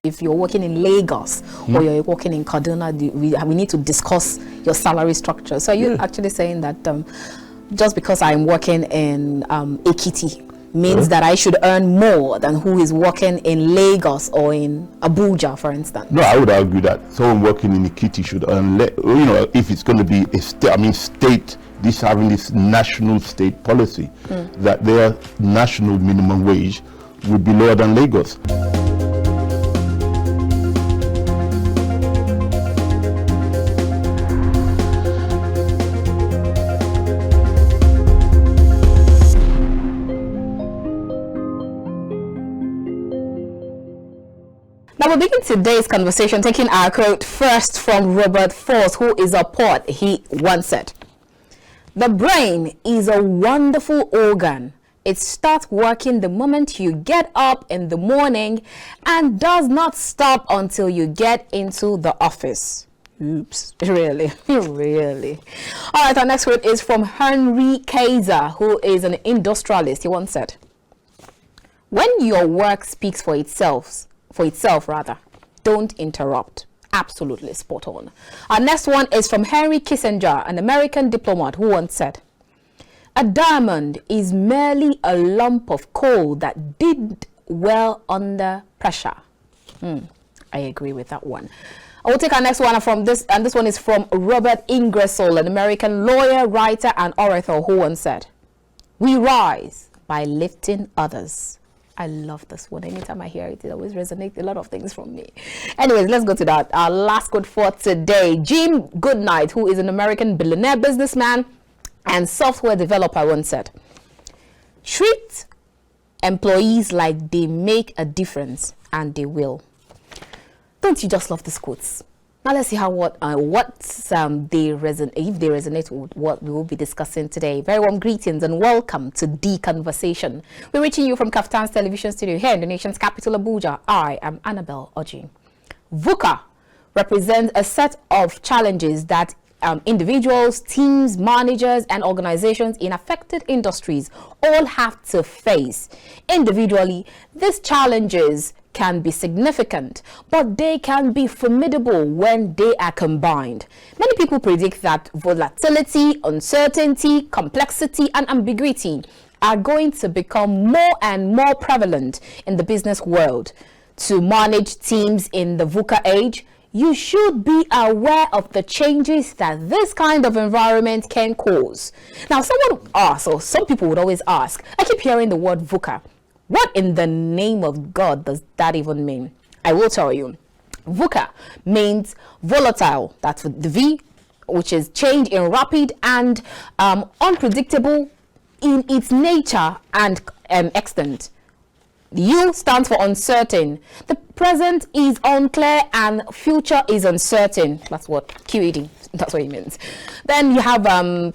If you're working in Lagos or you're working in Kaduna, we need to discuss your salary structure. So are you actually saying that just because I'm working in Ekiti means that I should earn more than who is working in Lagos or in Abuja, for instance? No, I would argue that someone working in Ekiti should earn, if it's going to be a state, having this national state policy, that their national minimum wage would be lower than Lagos. Now we begin today's conversation taking our quote first from Robert Frost, who is a poet. He once said, "The brain is a wonderful organ. It starts working the moment you get up in the morning and does not stop until you get into the office." Oops, really, really. All right, our next quote is from Henry Kaiser, who is an industrialist. He once said, "When your work speaks for itself, don't interrupt." Absolutely spot on. Our next one is from Henry Kissinger, an American diplomat, who once said, "A diamond is merely a lump of coal that did well under pressure." I agree with that one. I will take our next one from this, and this one is from Robert Ingersoll, an American lawyer, writer, and orator, who once said, "We rise by lifting others." I love this one. Anytime I hear it, it always resonates a lot of things from me. Anyways, let's go to that. Our last quote for today. Jim Goodnight, who is an American billionaire businessman and software developer, once said, "Treat employees like they make a difference, and they will." Don't you just love these quotes? Now let's see how they resonate with what we will be discussing today. Very warm greetings and welcome to The Conversation. We're reaching you from Kaftan's television studio here in the nation's capital, Abuja. I am Annabel Orji. VUCA represents a set of challenges that individuals, teams, managers, and organizations in affected industries all have to face. Individually, these challenges can be significant, but they can be formidable when they are combined. Many people predict that volatility, uncertainty, complexity, and ambiguity are going to become more and more prevalent in the business world. To manage teams in the VUCA age, you should be aware of the changes that this kind of environment can cause. Now, some people would always ask, I keep hearing the word VUCA. What in the name of God does that even mean? I will tell you. VUCA means volatile. That's the V, which is change in rapid and unpredictable in its nature and extent. The U stands for uncertain. The present is unclear and future is uncertain. That's what QED, that's what it means. Then you have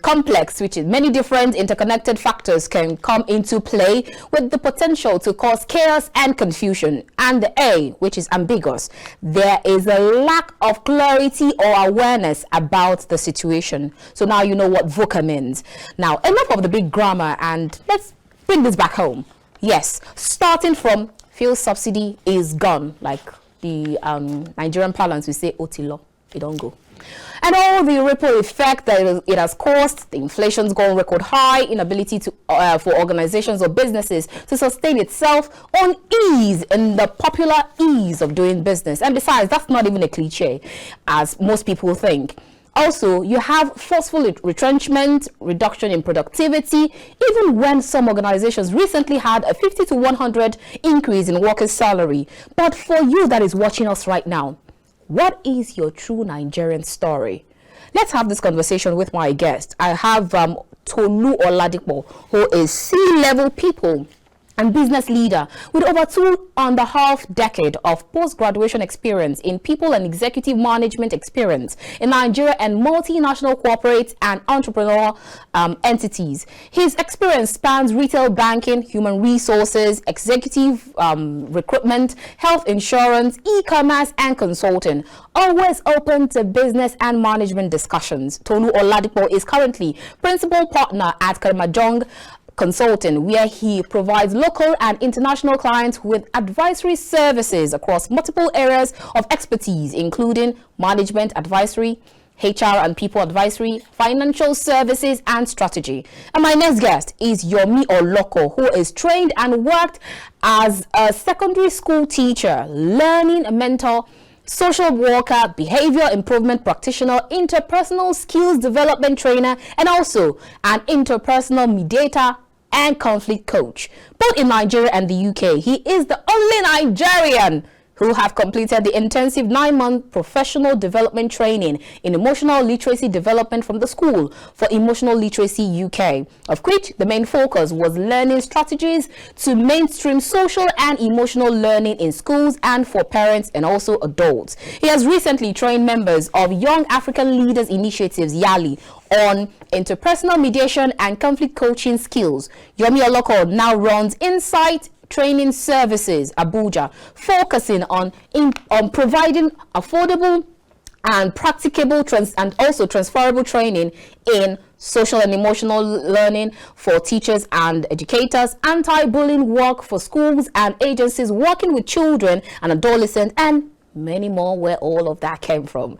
complex, which is many different interconnected factors can come into play with the potential to cause chaos and confusion. And the A, which is ambiguous. There is a lack of clarity or awareness about the situation. So now you know what VUCA means. Now, enough of the big grammar, and let's bring this back home. Yes, starting from fuel subsidy is gone, like the Nigerian parlance, we say otilo, it don't go. And all the ripple effect that it has caused, the inflation's gone record high, inability to for organizations or businesses to sustain itself on ease and the popular ease of doing business. And besides, that's not even a cliche, as most people think. Also, you have forceful retrenchment, reduction in productivity, even when some organizations recently had a 50 to 100 increase in workers' salary. But for you that is watching us right now, what is your true Nigerian story? Let's have this conversation with my guest. I have Tolu Oladipo, who is C-level people and business leader with over 2.5 decades of post-graduation experience in people and executive management experience in Nigeria and multinational corporate and entrepreneurial entities. His experience spans retail banking, human resources, executive recruitment, health insurance, e-commerce, and consulting. Always open to business and management discussions. Tolu Oladipo is currently principal partner at Karimajong Consulting, where he provides local and international clients with advisory services across multiple areas of expertise, including management advisory, HR and people advisory, financial services, and strategy. And my next guest is Yomi Oloko, who is trained and worked as a secondary school teacher, learning mentor, social worker, behavior improvement practitioner, interpersonal skills development trainer, and also an interpersonal mediator and conflict coach, both in Nigeria and the UK. He is the only Nigerian who have completed the intensive 9-month professional development training in emotional literacy development from the School for Emotional Literacy UK, of which the main focus was learning strategies to mainstream social and emotional learning in schools and for parents and also adults. He has recently trained members of Young African Leaders Initiatives, YALI, on interpersonal mediation and conflict coaching skills. Yomi Oloko now runs Insight Training Services, Abuja, focusing on providing affordable and practicable and also transferable training in social and emotional learning for teachers and educators, anti-bullying work for schools and agencies working with children and adolescents, and many more, where all of that came from.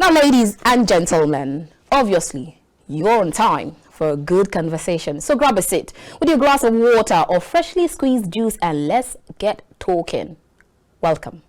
Now, ladies and gentlemen, obviously, you're on time for a good conversation. So grab a seat with your glass of water or freshly squeezed juice and let's get talking. Welcome.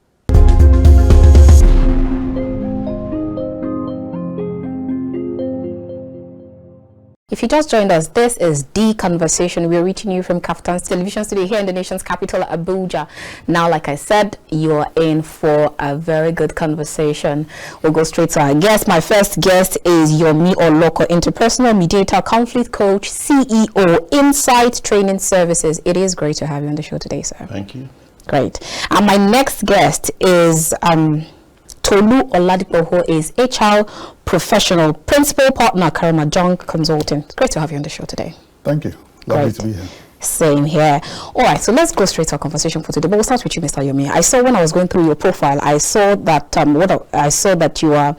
If you just joined us, this is The Conversation. We're reaching you from Kaftan's Television Studio here in the nation's capital, Abuja. Now, like I said, you're in for a very good conversation. We'll go straight to our guest. My first guest is Yomi Oloko, Interpersonal Mediator, Conflict Coach, CEO, Insight Training Services. It is great to have you on the show today, sir. Thank you. Great. And my next guest is Tolu Oladipo, who is HR professional, principal partner, Karama Jung Consulting. It's great to have you on the show today. Thank you. Lovely to be here. Same here. All right, so let's go straight to our conversation for today. But we'll start with you, Mr. Yomi. I saw when I was going through your profile, I saw that you are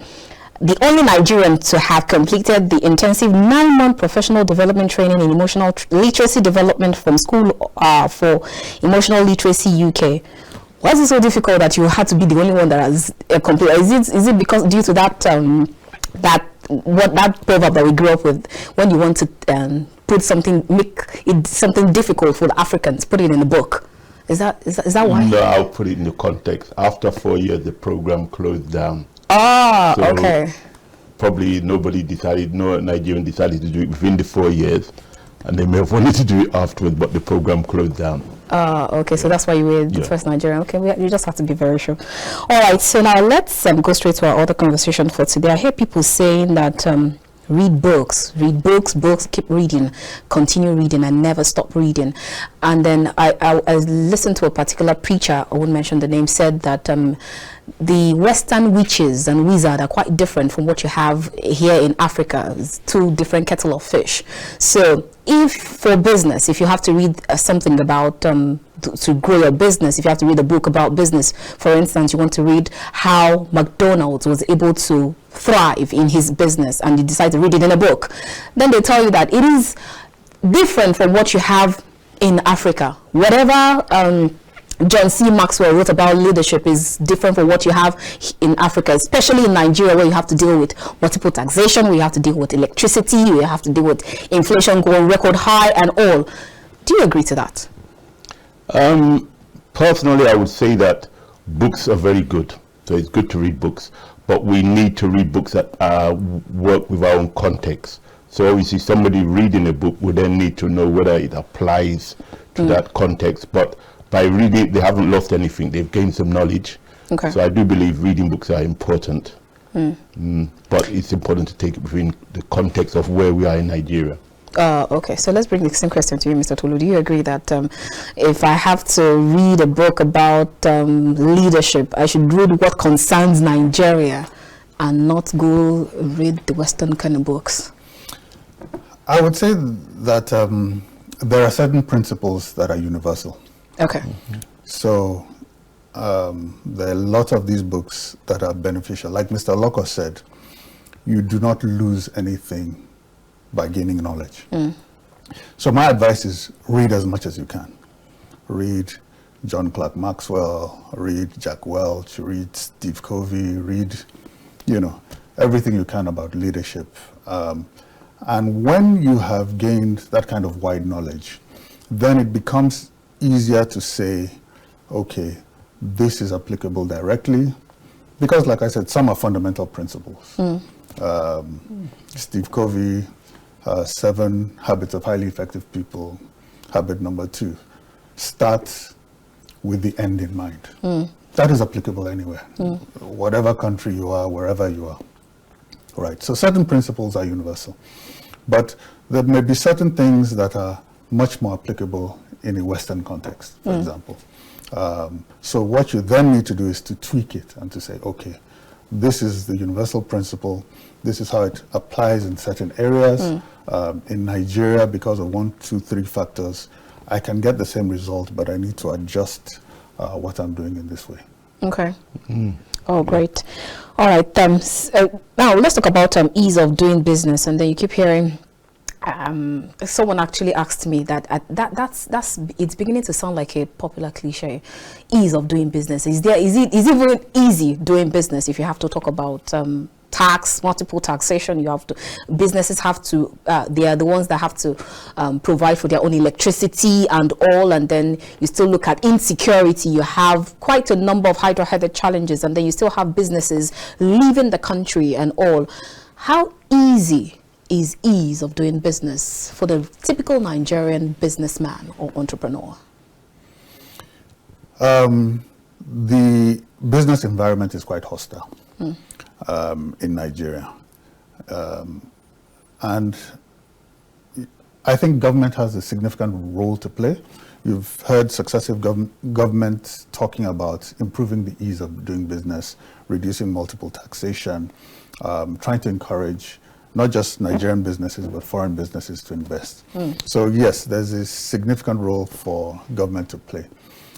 the only Nigerian to have completed the intensive 9-month professional development training in emotional literacy development from School for Emotional Literacy UK. Why is it so difficult that you had to be the only one that has completed? Is it because due to that that proverb that we grew up with, when you want to make it something difficult for the Africans, put it in a book? Is that why? No, I'll put it in the context. After 4 years, the program closed down. Ah, so okay. Probably no Nigerian decided to do it within the 4 years, and they may have wanted to do it afterwards, but the program closed down. Okay, so that's why you were the first Nigerian. Okay, you just have to be very sure. All right, so now let's go straight to our other conversation for today. I hear people saying that read books, keep reading, continue reading, and never stop reading. And then I listened to a particular preacher, I won't mention the name, said that the Western witches and wizards are quite different from what you have here in Africa. It's 2 different kettle of fish. So if for business, if you have to read something about to grow your business, if you have to read a book about business, for instance, you want to read how McDonald's was able to thrive in his business and you decide to read it in a book, then they tell you that it is different from what you have in Africa. Whatever John C. Maxwell wrote about leadership is different from what you have in Africa, especially in Nigeria, where you have to deal with multiple taxation, where you have to deal with electricity, where you have to deal with inflation going record high and all. Do you agree to that? Personally, I would say that books are very good. So it's good to read books, but we need to read books that work with our own context. So obviously somebody reading a book would then need to know whether it applies to that context. But by reading, they haven't lost anything. They've gained some knowledge. Okay. So I do believe reading books are important. But it's important to take it within the context of where we are in Nigeria. Okay, so let's bring the same question to you, Mr. Tolu. Do you agree that if I have to read a book about leadership, I should read what concerns Nigeria and not go read the Western kind of books? I would say that there are certain principles that are universal. Okay. So there are a lot of these books that are beneficial. Like Mr. Oloko said, you do not lose anything by gaining knowledge. So my advice is read as much as you can. Read John Clark Maxwell, read Jack Welch, read Steve Covey, read, everything you can about leadership. And when you have gained that kind of wide knowledge, then it becomes easier to say, okay, this is applicable directly, because like I said, some are fundamental principles. Steve Covey, 7 Habits of Highly Effective People, habit number 2, start with the end in mind. That is applicable anywhere, whatever country you are, wherever you are. Right, so certain principles are universal, but there may be certain things that are much more applicable in a Western context, for example. So what you then need to do is to tweak it and to say, okay, this is the universal principle, this is how it applies in certain areas. In Nigeria, because of 1, 2, 3 factors, I can get the same result, but I need to adjust what I'm doing in this way. Okay. Oh, great. All right. Now let's talk about ease of doing business. And then you keep hearing. Someone actually asked me that's it's beginning to sound like a popular cliche. Ease of doing business. Is it even easy doing business if you have to talk about tax, multiple taxation? Businesses have to, they are the ones that have to provide for their own electricity and all, and then you still look at insecurity. You have quite a number of hydro-headed challenges, and then you still have businesses leaving the country and all. How easy is ease of doing business for the typical Nigerian businessman or entrepreneur? The business environment is quite hostile. In Nigeria. And I think government has a significant role to play. You've heard successive governments talking about improving the ease of doing business, reducing multiple taxation, trying to encourage not just Nigerian businesses, but foreign businesses to invest. So yes, there's a significant role for government to play.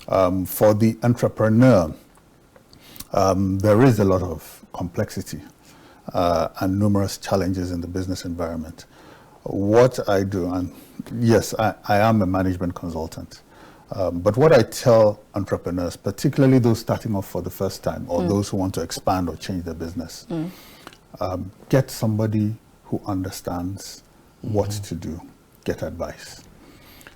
For the entrepreneur, there is a lot of complexity and numerous challenges in the business environment. What I do, and yes, I am a management consultant, but what I tell entrepreneurs, particularly those starting off for the first time or those who want to expand or change their business, get somebody who understands what to do, get advice.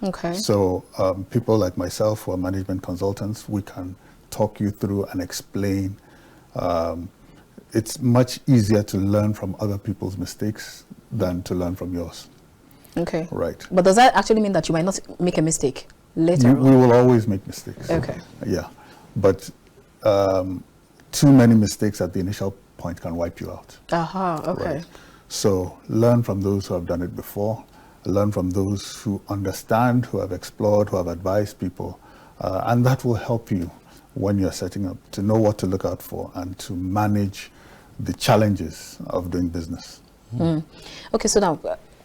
Okay. So people like myself who are management consultants, we can talk you through and explain. It's much easier to learn from other people's mistakes than to learn from yours. Okay. Right. But does that actually mean that you might not make a mistake later on? We will always make mistakes. Okay. Yeah. But too many mistakes at the initial point can wipe you out. Okay. Right. So learn from those who have done it before. Learn from those who understand, who have explored, who have advised people. And that will help you when you're setting up, to know what to look out for and to manage the challenges of doing business. Okay, so now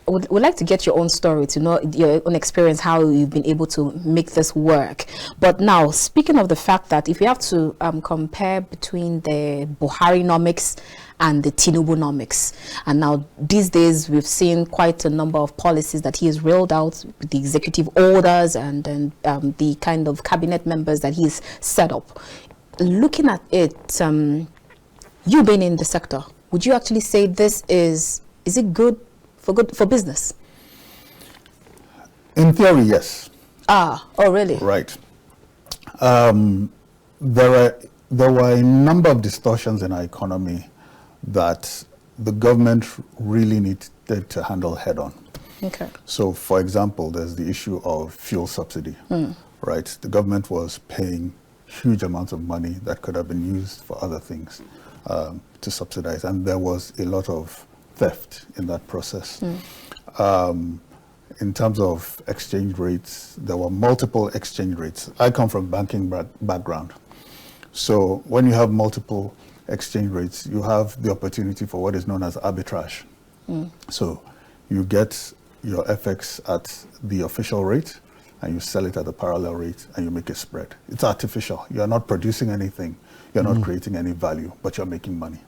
we'd like to get your own story, to know your own experience, how you've been able to make this work. But now, speaking of the fact that if you have to compare between the Buhari-nomics and the Tinubu-nomics, and now these days we've seen quite a number of policies that he has rolled out, the executive orders and then the kind of cabinet members that he's set up. Looking at it, you being in the sector, would you actually say this is it good for business? In theory, yes. Oh, really? Right. There were a number of distortions in our economy that the government really needed to handle head on. Okay. So, for example, there's the issue of fuel subsidy. Right. The government was paying huge amounts of money that could have been used for other things to subsidize, and there was a lot of theft in that process. In terms of exchange rates, there were multiple exchange rates. I come from banking background. So when you have multiple exchange rates, you have the opportunity for what is known as arbitrage. So you get your FX at the official rate and you sell it at the parallel rate and you make a spread. It's artificial. You're not producing anything. You're not creating any value, but you're making money.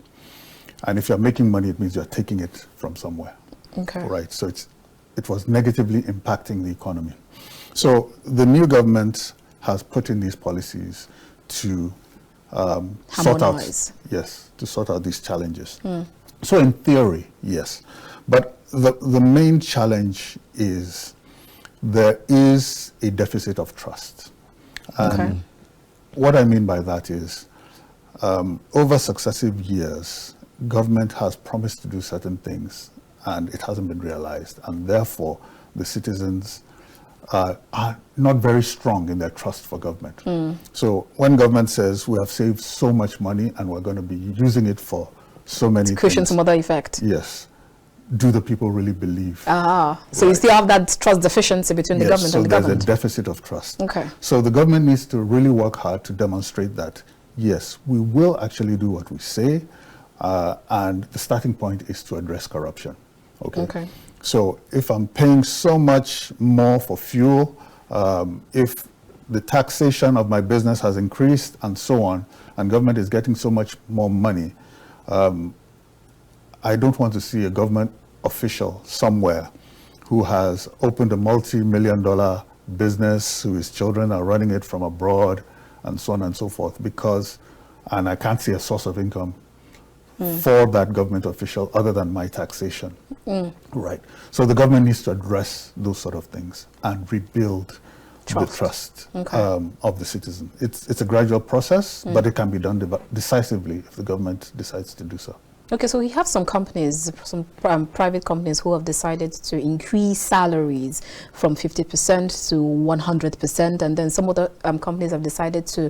And if you're making money, it means you're taking it from somewhere. Okay. Right. So it's it was negatively impacting the economy. So the new government has put in these policies to sort out these challenges. So in theory, yes. But the main challenge is there is a deficit of trust. And what I mean by that is over successive years, government has promised to do certain things and it hasn't been realized. And therefore, the citizens are not very strong in their trust for government. So when government says we have saved so much money and we're going to be using it for so many things. Cushion some other effect. Yes. Do the people really believe? So you still have that trust deficiency between the government and the government. So there's a deficit of trust. Okay. So the government needs to really work hard to demonstrate that, yes, we will actually do what we say, and the starting point is to address corruption. Okay. So if I'm paying so much more for fuel, if the taxation of my business has increased and so on, and government is getting so much more money, I don't want to see a government official somewhere who has opened a multi-million-dollar business, whose children are running it from abroad, and so on and so forth, and I can't see a source of income for that government official other than my taxation. Right. So the government needs to address those sort of things and rebuild the trust of the citizen. It's a gradual process, but it can be done decisively if the government decides to do so. Okay, so we have some companies, some private companies who have decided to increase salaries from 50% to 100%, and then some other companies have decided to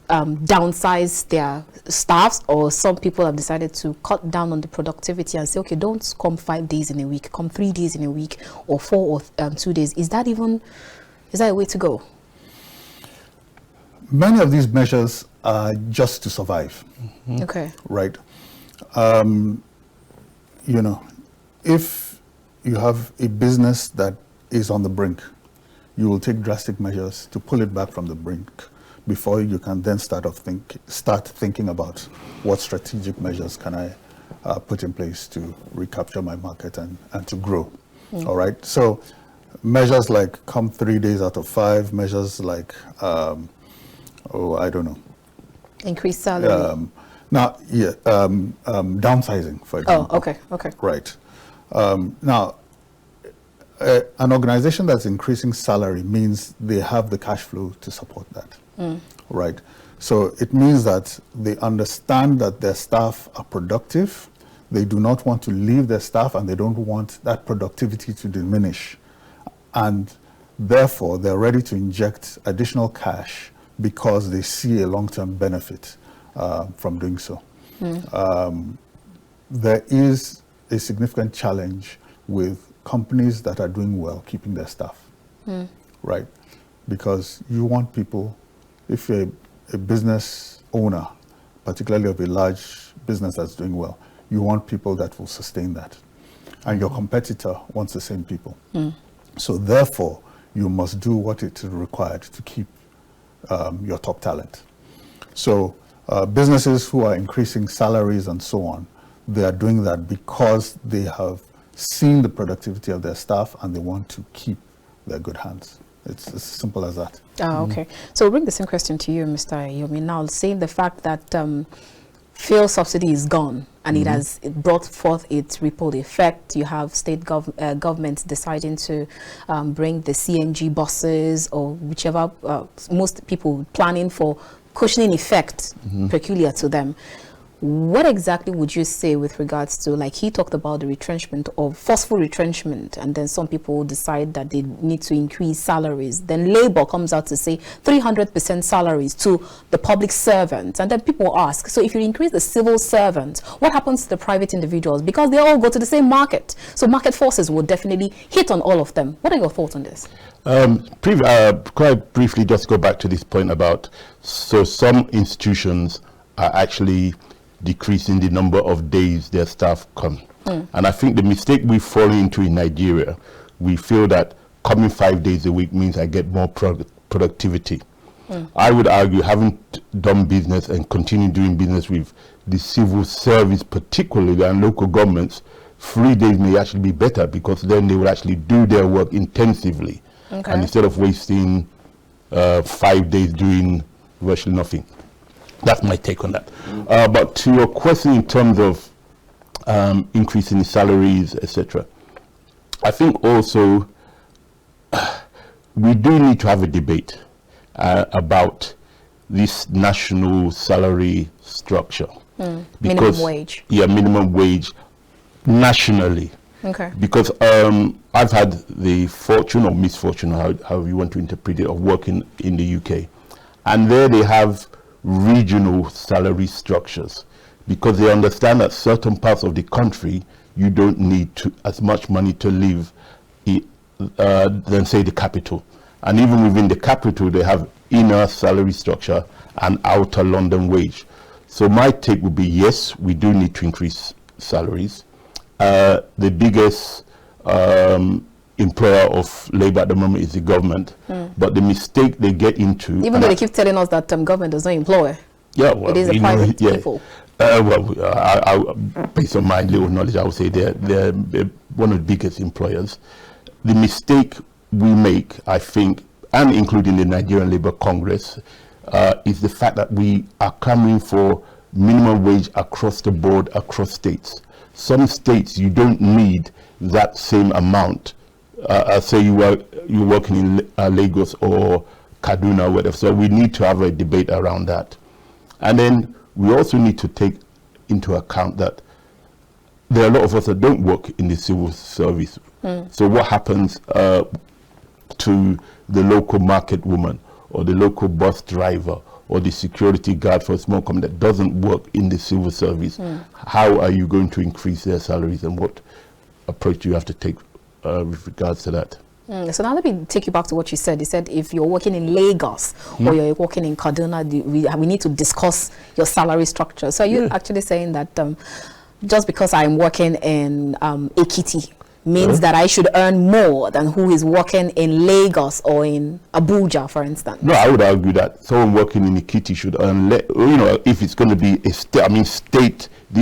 downsize their staffs, or some people have decided to cut down on the productivity and say, okay, don't come 5 days in a week, come 3 days in a week, or 4 or 2 days. Is that a way to go? Many of these measures are just to survive. Okay. Right. You know, if you have a business that is on the brink, you will take drastic measures to pull it back from the brink before you can then start thinking about what strategic measures can I put in place to recapture my market and to grow. All right. So measures like come 3 days out of 5, measures like, I don't know. Increase salary. Downsizing, for example. Oh, okay. Right. Now, an organization that's increasing salary means they have the cash flow to support that. Right. So it means that they understand that their staff are productive. They do not want to leave their staff, and they don't want that productivity to diminish. And therefore, they're ready to inject additional cash because they see a long-term benefit from doing so. There is a significant challenge with companies that are doing well keeping their staff, right? Because you want people, if you're a business owner, particularly of a large business that's doing well, you want people that will sustain that. And your competitor wants the same people. So therefore, you must do what it is required to keep your top talent. So businesses who are increasing salaries and so on, they are doing that because they have seen the productivity of their staff and they want to keep their good hands. It's as simple as that. Okay. So we'll bring the same question to you, Mr. Yomi. Now, saying the fact that fuel subsidy is gone and it has brought forth its ripple effect. You have state governments deciding to bring the CNG buses or whichever, most people planning for cushioning effect peculiar to them. What exactly would you say with regards to, like he talked about the retrenchment of forceful retrenchment, and then some people decide that they need to increase salaries. Then Labour comes out to say 300% salaries to the public servants. And then people ask, so if you increase the civil servants, what happens to the private individuals? Because they all go to the same market. So market forces will definitely hit on all of them. What are your thoughts on this? Quite briefly, just go back to this point about, so some institutions are actually decreasing the number of days their staff come. And I think the mistake we fall into in Nigeria, we feel that coming 5 days a week means I get more productivity. I would argue, having done business and continue doing business with the civil service particularly and local governments, 3 days may actually be better, because then they will actually do their work intensively. Okay. And instead of wasting 5 days doing virtually nothing. That's my take on that. But to your question in terms of increasing salaries, etc., I think also we do need to have a debate about this national salary structure. Minimum wage. Yeah, minimum wage nationally. Okay. Because I've had the fortune or misfortune, however you want to interpret it, of working in the UK. And there they have regional salary structures, because they understand that certain parts of the country, you don't need as much money to live than, say, the capital. And even within the capital, they have inner salary structure and outer London wage. So my take would be, yes, we do need to increase salaries. The biggest employer of labor at the moment is the government, but the mistake they get into, even though they keep telling us that government does not employ, yeah, well, it is a private people. Based on my little knowledge, I would say they're one of the biggest employers. The mistake we make, I think, and including the Nigerian Labour Congress, is the fact that we are clamoring for minimum wage across the board, across states. Some states, you don't need that same amount. Say you're working in Lagos or Kaduna or whatever. So we need to have a debate around that. And then we also need to take into account that there are a lot of us that don't work in the civil service. So what happens to the local market woman or the local bus driver or the security guard for a small company that doesn't work in the civil service? How are you going to increase their salaries, and what approach do you have to take with regards to that? So now let me take you back to what you said. You said if you're working in Lagos or you're working in Kaduna, we need to discuss your salary structure. So are you actually saying that just because I'm working in Ekiti means that I should earn more than who is working in Lagos or in Abuja, for instance? No, I would argue that someone working in Ekiti should earn, if it's going to be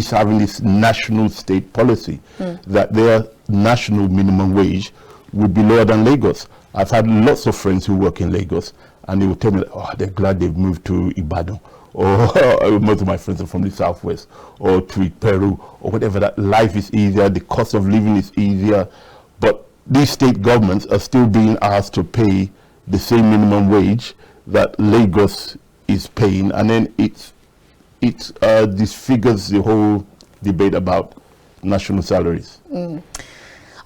having this national state policy, that their national minimum wage would be lower than Lagos. I've had lots of friends who work in Lagos, and they will tell me that, they're glad they've moved to Ibadan, or most of my friends are from the southwest, or to Peru, or whatever, that life is easier, the cost of living is easier. But these state governments are still being asked to pay the same minimum wage that Lagos is paying, and then it disfigures the whole debate about national salaries.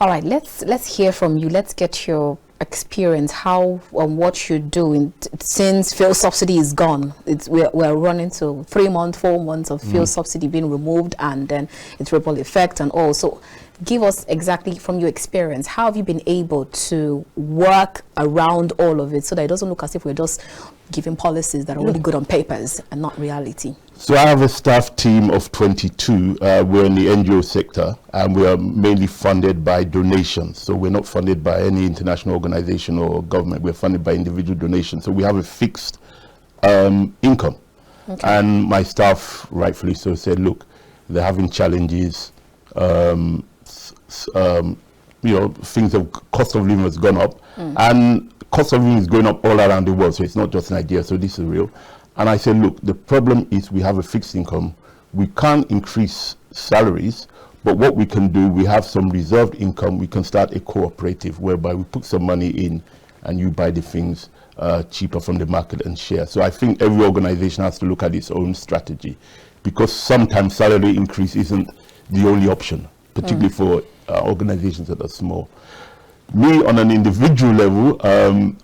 All right, let's hear from you. Let's get your experience, how what you do since fuel subsidy is gone. We're running to 3 months, 4 months of fuel subsidy being removed, and then its ripple effect and all. So give us exactly from your experience, how have you been able to work around all of it so that it doesn't look as if we're just giving policies that are only good on papers and not reality? So I have a staff team of 22. We're in the NGO sector, and we are mainly funded by donations. So we're not funded by any international organization or government. We're funded by individual donations. So we have a fixed income. Okay. And my staff, rightfully so, said, look, they're having challenges. Things of cost of living has gone up, and cost of living is going up all around the world. So it's not just Nigeria. So this is real. And I said, look, the problem is we have a fixed income. We can't increase salaries, but what we can do, we have some reserved income. We can start a cooperative whereby we put some money in and you buy the things cheaper from the market and share. So I think every organization has to look at its own strategy, because sometimes salary increase isn't the only option, particularly for organizations that are small. Me, on an individual level,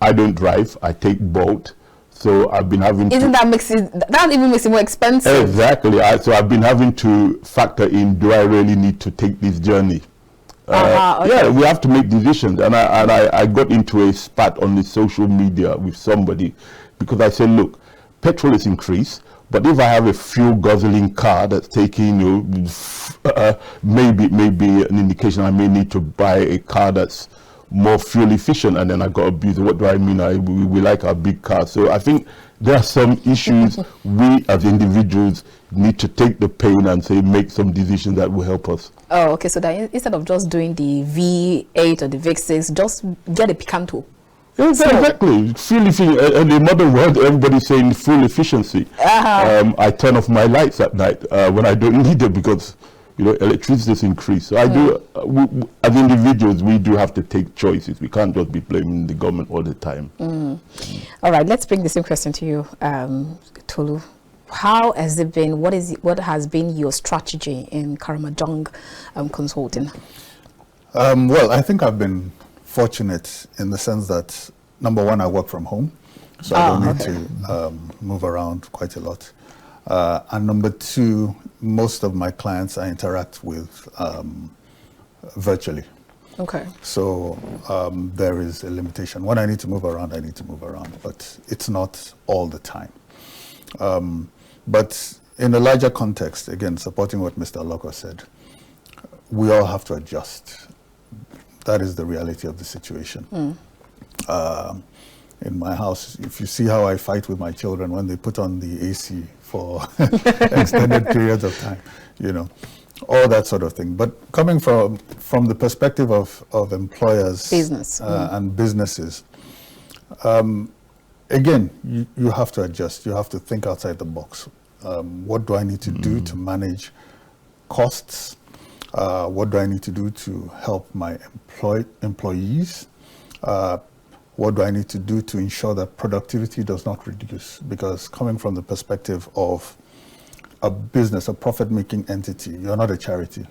I don't drive. I take Bolt. So I've been having that even makes it more expensive. Exactly. So I've been having to factor in, do I really need to take this journey? Okay. Yeah, we have to make decisions. And I got into a spat on the social media with somebody, because I said, look, petrol is increased, but if I have a fuel guzzling car that's taking maybe an indication I may need to buy a car that's more fuel efficient, and then I got abused. What do I mean? We like our big cars. So I think there are some issues we as individuals need to take the pain and say make some decisions that will help us. Oh, okay. So that instead of just doing the V8 or the V6, just get a Picanto. Exactly. Fuel efficiency. In the modern world, everybody's saying fuel efficiency. I turn off my lights at night when I don't need them because, you know, electricity has increased. So I do, as individuals, we do have to take choices. We can't just be blaming the government all the time. All right, let's bring the same question to you, Tolu. How has it been? What has been your strategy in Karamajong Consulting? Well, I think I've been fortunate in the sense that, number one, I work from home, so I don't need to move around quite a lot. And number two, most of my clients I interact with virtually. Okay. So there is a limitation. When I need to move around, I need to move around, but it's not all the time. But in a larger context, again, supporting what Mr. Oloko said, we all have to adjust. That is the reality of the situation. In my house, if you see how I fight with my children when they put on the AC for extended periods of time, you know, all that sort of thing. But coming from the perspective of employers, business, and businesses, again, you have to adjust. You have to think outside the box. What do I need to do to manage costs? What do I need to do to help my employees? What do I need to do to ensure that productivity does not reduce? Because coming from the perspective of a business, a profit-making entity, you're not a charity.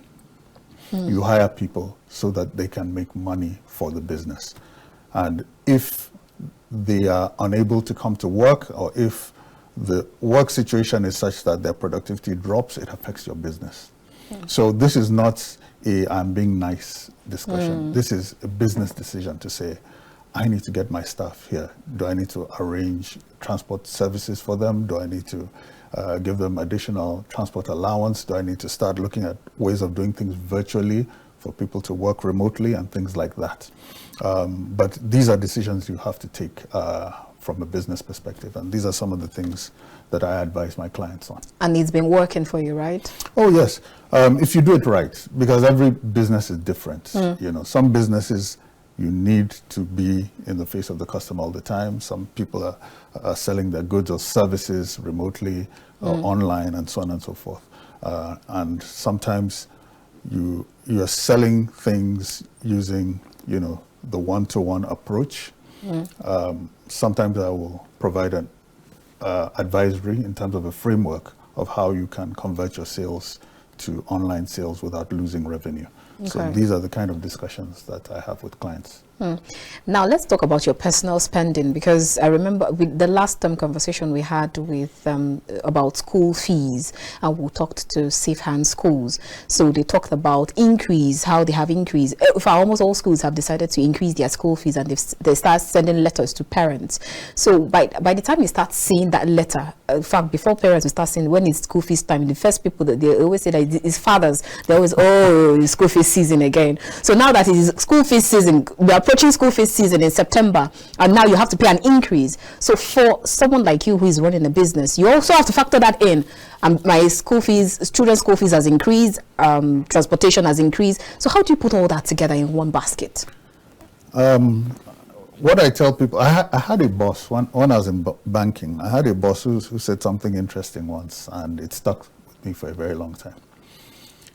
You hire people so that they can make money for the business. And if they are unable to come to work, or if the work situation is such that their productivity drops, it affects your business. So this is not a I'm being nice discussion. This is a business decision to say, I need to get my staff here. Do I need to arrange transport services for them? Do I need to give them additional transport allowance? Do I need to start looking at ways of doing things virtually for people to work remotely and things like that? But these are decisions you have to take from a business perspective. And these are some of the things that I advise my clients on. And it's been working for you, right? Oh, yes. If you do it right, because every business is different. You know, some businesses, you need to be in the face of the customer all the time. Some people are selling their goods or services remotely or online and so on and so forth. And sometimes you're selling things using, you know, the one-to-one approach. Sometimes I will provide an advisory in terms of a framework of how you can convert your sales to online sales without losing revenue. Okay. So these are the kind of discussions that I have with clients. Now let's talk about your personal spending, because I remember with the last conversation we had with about school fees, and we talked to Safe Hands schools. So they talked about increase, how they have increased. Almost all schools have decided to increase their school fees, and they start sending letters to parents. So by the time you start seeing that letter, in fact, before parents will start seeing when it's school fees time, the first people that they always say that it's fathers. They always, oh, it's school fees season again. So now that it is school fees season, we are approaching school fees season in September, and now you have to pay an increase. So for someone like you who is running a business, you also have to factor that in. My school fees, student school fees has increased, transportation has increased. So how do you put all that together in one basket? What I tell people, I had a boss when I was in banking. I had a boss who said something interesting once, and it stuck with me for a very long time.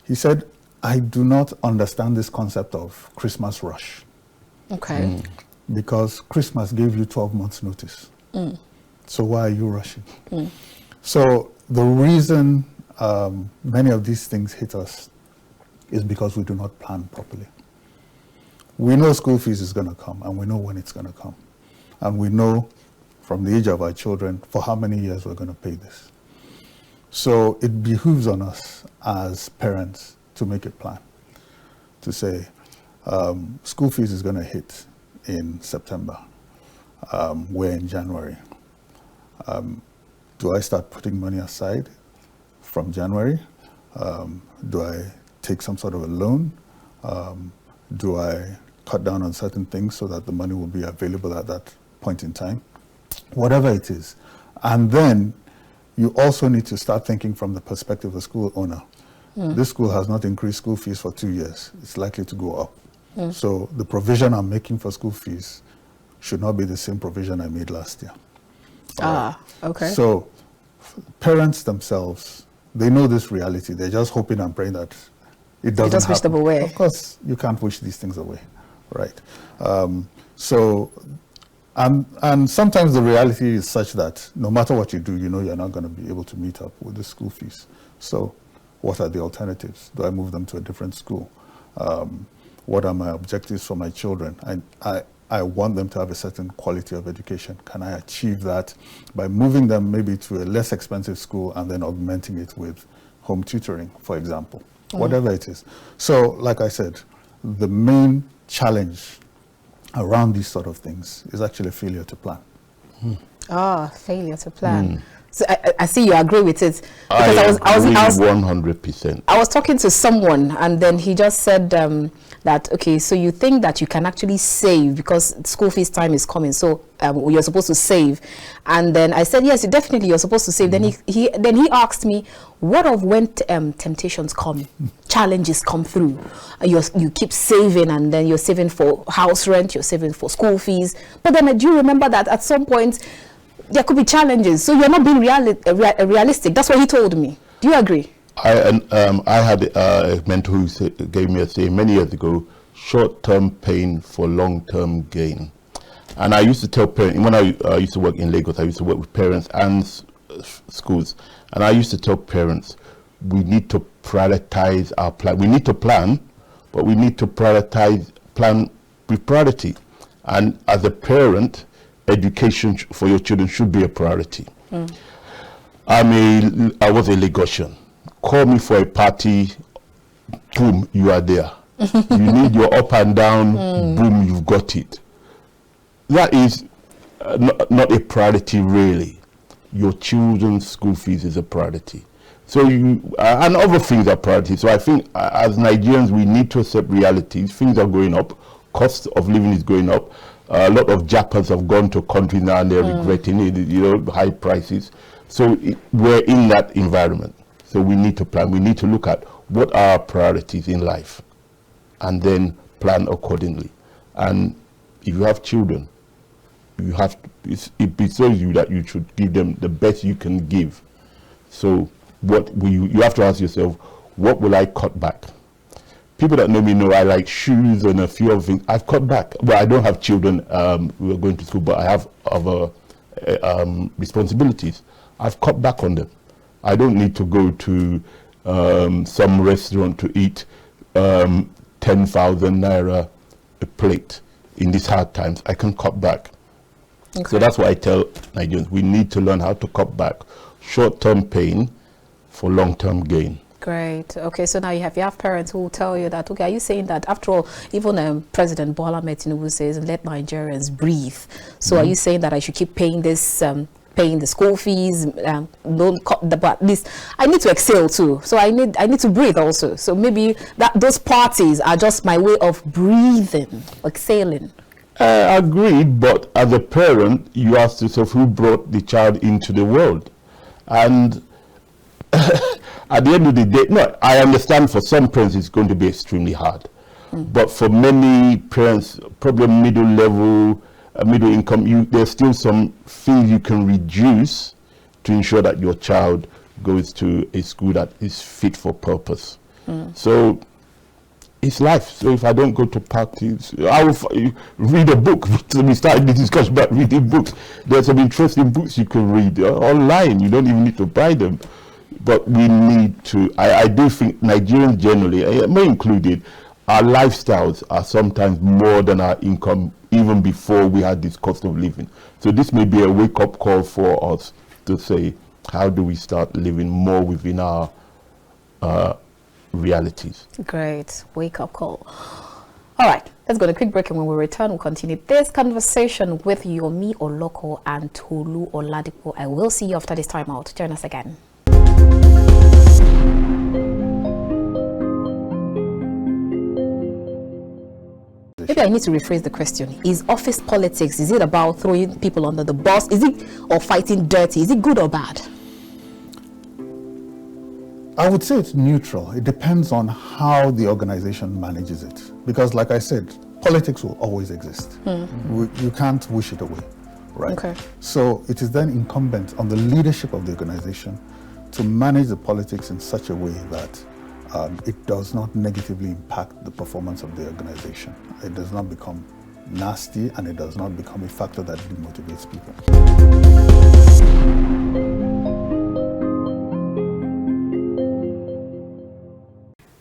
He said, I do not understand this concept of Christmas rush. Okay. Because Christmas gave you 12 months notice. So why are you rushing? So the reason many of these things hit us is because we do not plan properly. We know school fees is going to come, and we know when it's going to come. And we know from the age of our children for how many years we're going to pay this. So it behooves on us as parents to make a plan, to say, school fees is going to hit in September. We're in January. Do I start putting money aside from January? Do I take some sort of a loan? Do I cut down on certain things so that the money will be available at that point in time, whatever it is. And then you also need to start thinking from the perspective of the school owner. This school has not increased school fees for 2 years. It's likely to go up. So the provision I'm making for school fees should not be the same provision I made last year. Okay. So parents themselves, they know this reality. They're just hoping and praying that it doesn't just wish them happen. away. Of course, you can't wish these things away, right? And sometimes the reality is such that no matter what you do, you know you're not going to be able to meet up with the school fees. So what are the alternatives? Do I move them to a different school? What are my objectives for my children? I want them to have a certain quality of education. Can I achieve that by moving them maybe to a less expensive school and then augmenting it with home tutoring, for example? Whatever it is. So, like I said, the main challenge around these sort of things is actually failure to plan. Failure to plan. So I see you agree with it, because I was 100%. I was talking to someone, and then he just said that, okay, so you think that you can actually save because school fees time is coming, so you're supposed to save. And then I said, yes, definitely you're supposed to save. Then he asked me, what of when temptations come, challenges come through, you keep saving, and then you're saving for house rent, you're saving for school fees, but then do you remember that at some point there could be challenges, so you're not being realistic? That's what he told me. Do you agree? I had a mentor who gave me a saying many years ago: short-term pain for long-term gain. And I used to tell parents, when I used to work in Lagos, I used to work with parents and schools, and I used to tell parents, we need to prioritize our plan. We need to plan, but we need to plan with priority. And as a parent, education for your children should be a priority. I was a Lagosian. Call me for a party, boom, you are there. You need your up and down, boom, you've got it. That is not a priority, really. Your children's school fees is a priority. So and other things are priorities. So I think as Nigerians, we need to accept realities. Things are going up. Cost of living is going up. A lot of Japas have gone to countries now and they're regretting it, high prices. So we're in that environment. So we need to plan. We need to look at what are our priorities in life and then plan accordingly. And if you have children, you have to, it bestows you that you should give them the best you can give. So you have to ask yourself, what will I cut back? People that know me know I like shoes and a few other things. I've cut back. Well, I don't have children who are going to school, but I have other responsibilities. I've cut back on them. I don't need to go to some restaurant to eat 10,000 naira a plate in these hard times. I can cut back. Okay. So that's why I tell Nigerians, we need to learn how to cut back short-term pain for long-term gain. Great. Okay, so now you have parents who will tell you that, okay, are you saying that after all, even President Bola Ahmed Tinubu says, let Nigerians breathe. So are you saying that I should keep paying this, paying the school fees, don't cut but at least I need to exhale too. So I need to breathe also. So maybe those parties are just my way of breathing, exhaling. Agreed, but as a parent, you ask yourself who brought the child into the world. And at the end of the day, no, I understand for some parents it's going to be extremely hard. But for many parents, probably middle level, middle income, there's still some things you can reduce to ensure that your child goes to a school that is fit for purpose. So it's life. So if I don't go to parties, I will read a book. So we started the discussion about reading books. There's some interesting books you can read online. You don't even need to buy them. But we need to, I do think Nigerians generally, me included, our lifestyles are sometimes more than our income, even before we had this cost of living. So this may be a wake-up call for us to say, how do we start living more within our realities? Great. Wake-up call. All right, let's go to a quick break, and when we return, we'll continue this conversation with Yomi, Oloko, and Tolu Oladipo. I will see you after this time out. Join us again. Maybe I need to rephrase the question. Is office politics, is it about throwing people under the bus? Is it, or fighting dirty? Is it good or bad? I would say it's neutral. It depends on how the organization manages it. Because like I said, politics will always exist. You can't wish it away, right? Okay. So it is then incumbent on the leadership of the organization to manage the politics in such a way that it does not negatively impact the performance of the organization. It does not become nasty, and it does not become a factor that demotivates people.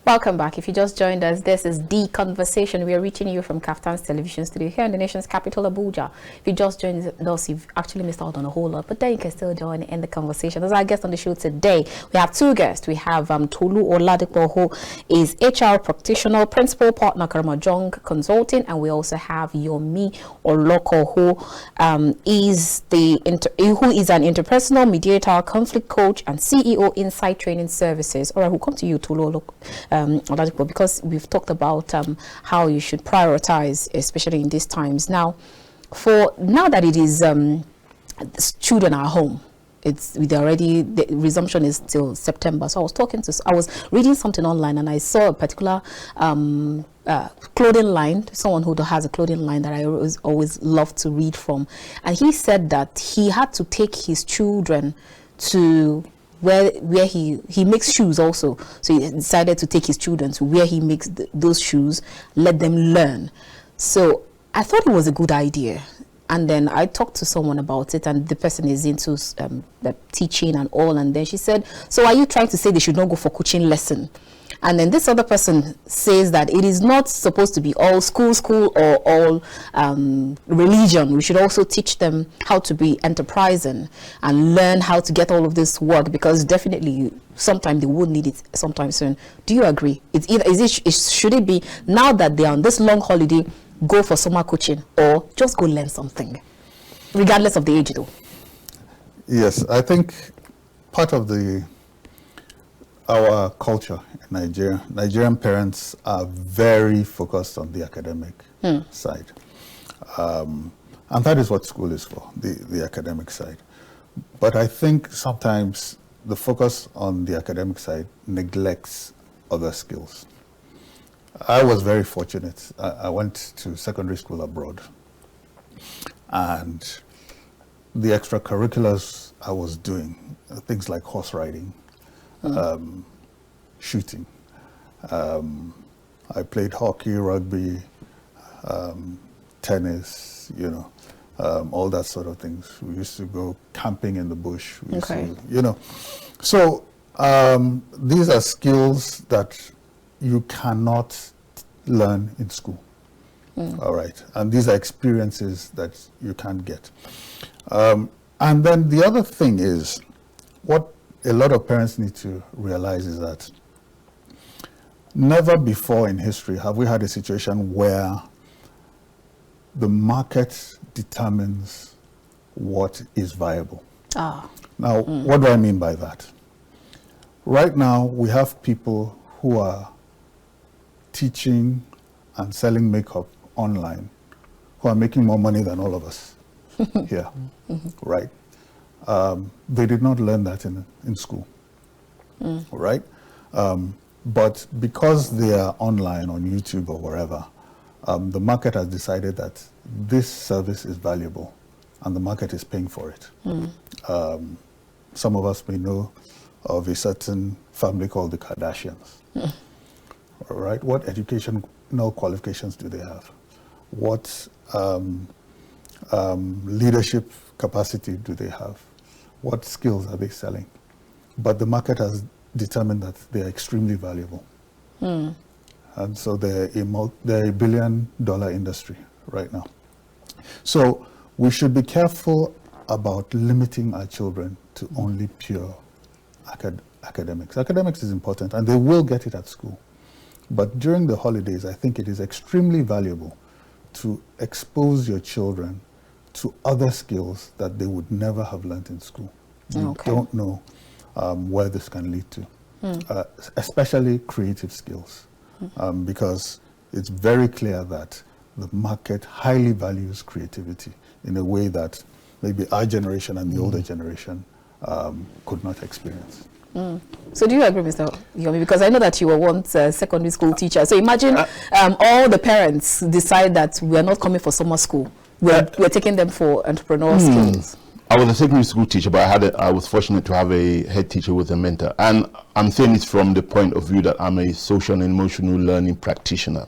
Welcome back. If you just joined us, this is The Conversation. We are reaching you from Kaftan's television studio here in the nation's capital, Abuja. If you just joined us, you've actually missed out on a whole lot, but then you can still join in the conversation. As our guest on the show today, we have two guests. We have Tolu Oladipo, who is HR practitioner, principal partner, Karamajong Consulting, and we also have Yomi Oloko, who is an interpersonal mediator, conflict coach, and CEO Insight Training Services. All right, we'll come to you, Tolu Oloko. Because we've talked about how you should prioritize, especially in these times. Now that it is children are home, the resumption is till September. So I was reading something online, and I saw a particular clothing line, someone who has a clothing line that I always love to read from, and he said that he had to take his children to where he makes shoes also. So he decided to take his children to where he makes those shoes, let them learn. So I thought it was a good idea. And then I talked to someone about it, and the person is into the teaching and all. And then she said, so are you trying to say they should not go for coaching lesson? And then this other person says that it is not supposed to be all school or all religion. We should also teach them how to be enterprising and learn how to get all of this work, because definitely sometime they would need it sometime soon. Do you agree? Should it be now that they are on this long holiday, go for summer coaching, or just go learn something, regardless of the age though? Yes, I think part of our culture in Nigeria, Nigerian parents are very focused on the academic side. And that is what school is for, the academic side. But I think sometimes the focus on the academic side neglects other skills. I was very fortunate. I went to secondary school abroad, and the extracurriculars I was doing, things like horse riding, shooting. I played hockey, rugby, tennis, all that sort of things. We used to go camping in the bush. So these are skills that you cannot learn in school. All right. And these are experiences that you can't get. And then the other thing is, what a lot of parents need to realize is that never before in history have we had a situation where the market determines what is viable. Now, what do I mean by that? Right now, we have people who are teaching and selling makeup online who are making more money than all of us here, right? They did not learn that in school, right? But because they are online on YouTube or wherever, the market has decided that this service is valuable and the market is paying for it. Some of us may know of a certain family called the Kardashians. All right, what educational qualifications do they have? What leadership capacity do they have? What skills are they selling? But the market has determined that they are extremely valuable. And so they're a billion-dollar industry right now. So we should be careful about limiting our children to only pure academics. Academics is important, and they will get it at school. But during the holidays, I think it is extremely valuable to expose your children to other skills that they would never have learned in school. You don't know where this can lead to, especially creative skills, because it's very clear that the market highly values creativity in a way that maybe our generation and the older generation could not experience. So do you agree, Mr. Yomi? Because I know that you were once a secondary school teacher. So imagine all the parents decide that we're not coming for summer school. We're taking them for entrepreneurial skills. I was a secondary school teacher, but I was fortunate to have a head teacher who was a mentor. And I'm saying this from the point of view that I'm a social and emotional learning practitioner.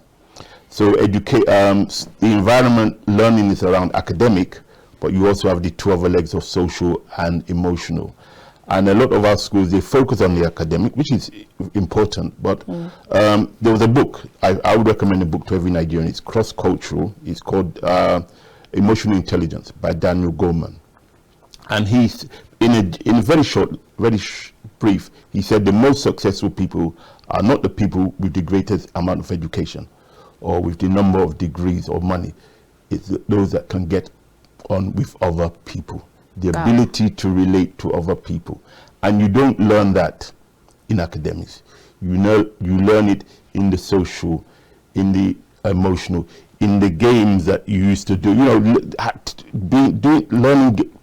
So the environment learning is around academic, but you also have the two other legs of social and emotional. And a lot of our schools, they focus on the academic, which is important. But there was a book, I would recommend a book to every Nigerian. It's cross-cultural. It's called Emotional Intelligence by Daniel Goleman. And he's, in a very short, brief, he said the most successful people are not the people with the greatest amount of education or with the number of degrees or money. It's those that can get on with other people. The ability to relate to other people. And you don't learn that in academics. You learn it in the social, in the emotional, in the games that you used to do. You know,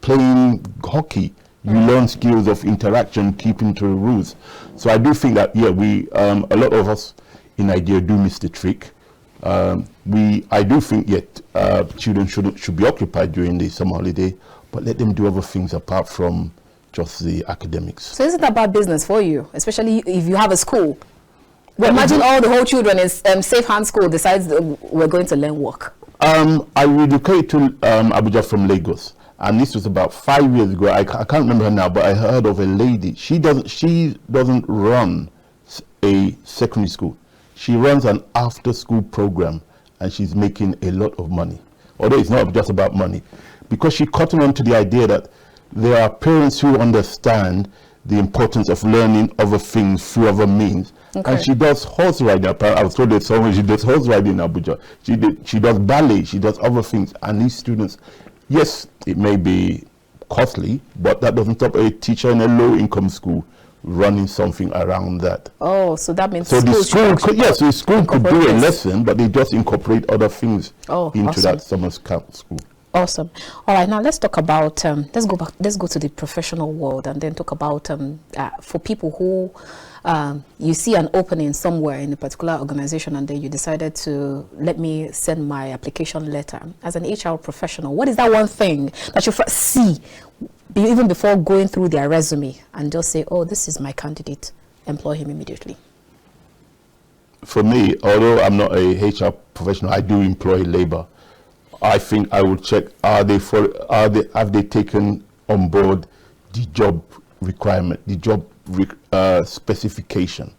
playing hockey. You learn skills of interaction, keeping to the rules. So I do think that, yeah, a lot of us in Nigeria do miss the trick. I do think children should be occupied during the summer holiday, but let them do other things apart from just the academics. So is it about business for you, especially if you have a school? Well, imagine all the whole children in Safe Hand School decides we're going to learn work. I relocated to Abuja from Lagos, and this was about 5 years ago. I can't remember her now, but I heard of a lady. She doesn't run a secondary school. She runs an after-school program, and she's making a lot of money. Although it's not just about money, because she caught on to the idea that there are parents who understand the importance of learning other things through other means. Okay. And she does horse riding. I was told that someone, she does horse riding in Abuja. She does ballet. She does other things. And these students, yes, it may be costly, but that doesn't stop a teacher in a low-income school running something around that. Oh, so that means so the school could do a lesson, but they just incorporate other things into that summer camp school. Awesome. All right, now let's talk about let's go to the professional world and then talk about for people who you see an opening somewhere in a particular organization and then you decided to let me send my application letter. As an HR professional, what is that one thing that you first see even before going through their resume and just say, oh, this is my candidate, employ him immediately? For me, although I'm not a HR professional, I do employ labor. I think I would check, have they taken on board the job requirement, the job specification,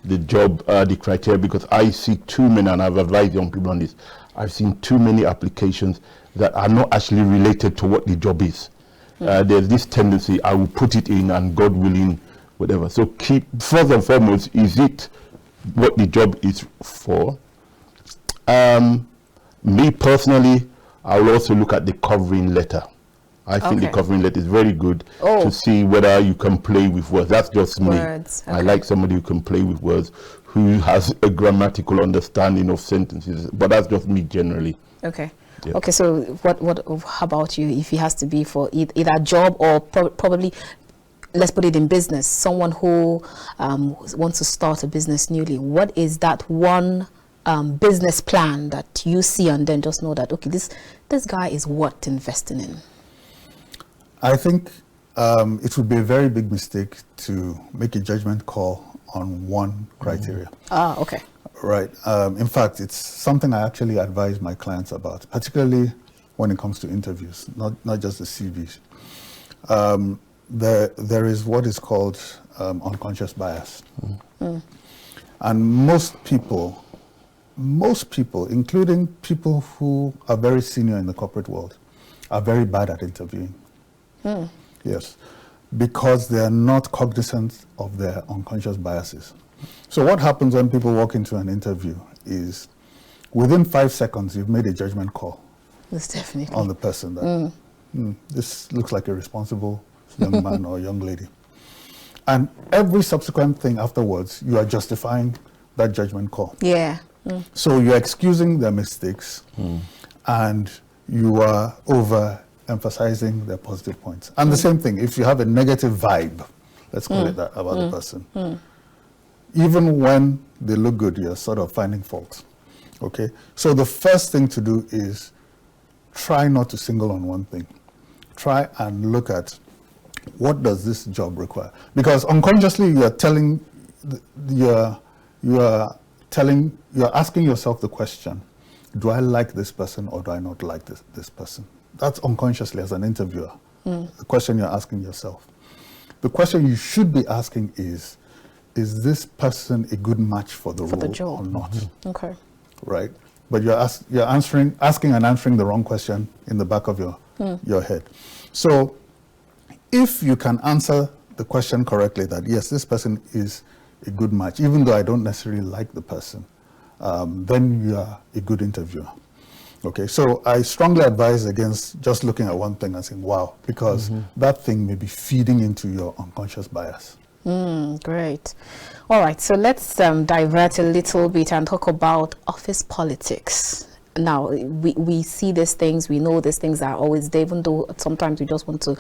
the criteria, because I see too many, and I've advised young people on this, I've seen too many applications that are not actually related to what the job is. There's this tendency, I will put it in and God willing, whatever. So first and foremost, is it what the job is for? Me personally, I will also look at the covering letter. I think the covering letter is very good to see whether you can play with words. That's just me. I like somebody who can play with words, who has a grammatical understanding of sentences. But that's just me generally. Okay. Yeah. Okay, so how about you, if it has to be for either a job or probably, let's put it in business, someone who wants to start a business newly, what is that one business plan that you see and then just know that, okay, this guy is worth investing in? I think it would be a very big mistake to make a judgment call on one criteria. Okay. Right. In fact, it's something I actually advise my clients about, particularly when it comes to interviews, not just the CVs. There is what is called unconscious bias. And most people, including people who are very senior in the corporate world, are very bad at interviewing. Yes, because they are not cognizant of their unconscious biases. So what happens when people walk into an interview is, within 5 seconds, you've made a judgment call. Yes, definitely. On the person that this looks like a responsible young man or young lady. And every subsequent thing afterwards, you are justifying that judgment call. Yeah. So you're excusing their mistakes and you are over-emphasizing their positive points. And the same thing, if you have a negative vibe, let's call it that, about the person, even when they look good, you're sort of finding fault. Okay? So the first thing to do is try not to single on one thing. Try and look at what does this job require? Because unconsciously you're asking yourself the question, do I like this person or do I not like this person? That's unconsciously as an interviewer, the question you're asking yourself. The question you should be asking is this person a good match for the role or not? Okay. Right? But you're asking and answering the wrong question in the back of your head. So if you can answer the question correctly, that yes, this person is a good match, even though I don't necessarily like the person, then you are a good interviewer. Okay, so I strongly advise against just looking at one thing and saying, wow, because that thing may be feeding into your unconscious bias. Great. All right, so let's divert a little bit and talk about office politics. Now, we see these things, we know these things are always there, even though sometimes we just want to